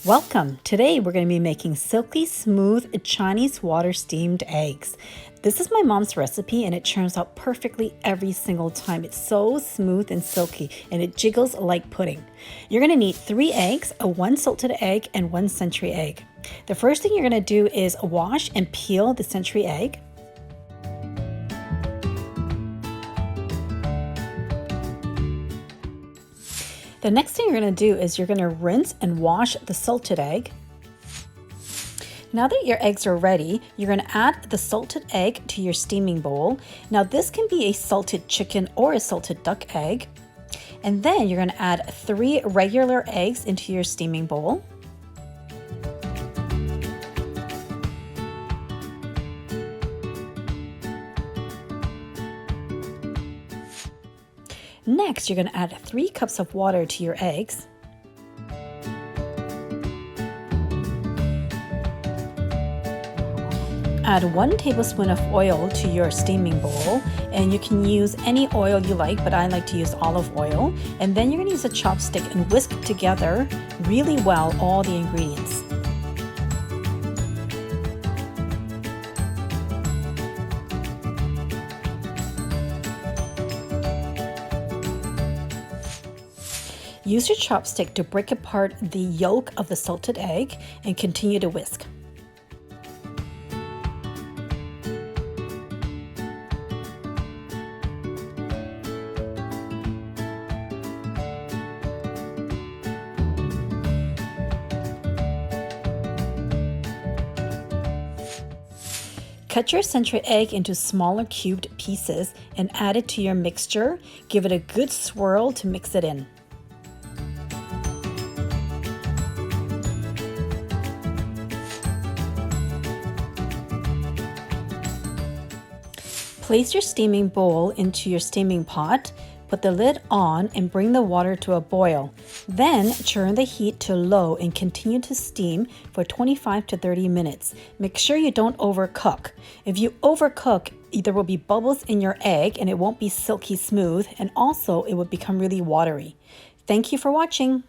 Welcome! Today we're going to be making silky smooth Chinese water steamed eggs. This is my mom's recipe and it turns out perfectly every single time. It's so smooth and silky and it jiggles like pudding. You're going to need 3 eggs, a 1 salted egg, and 1 century egg. The first thing you're going to do is wash and peel the century egg. The next thing you're going to do is you're going to rinse and wash the salted egg. Now that your eggs are ready, you're going to add the salted egg to your steaming bowl. Now this can be a salted chicken or a salted duck egg. And then you're going to add 3 regular eggs into your steaming bowl. Next, you're going to add 3 cups of water to your eggs. Add 1 tablespoon of oil to your steaming bowl, and you can use any oil you like, but I like to use olive oil. And then you're going to use a chopstick and whisk together really well all the ingredients. Use your chopstick to break apart the yolk of the salted egg and continue to whisk. Cut your century egg into smaller cubed pieces and add it to your mixture. Give it a good swirl to mix it in. Place your steaming bowl into your steaming pot, put the lid on and bring the water to a boil. Then turn the heat to low and continue to steam for 25 to 30 minutes. Make sure you don't overcook. If you overcook, there will be bubbles in your egg and it won't be silky smooth, and also it will become really watery. Thank you for watching.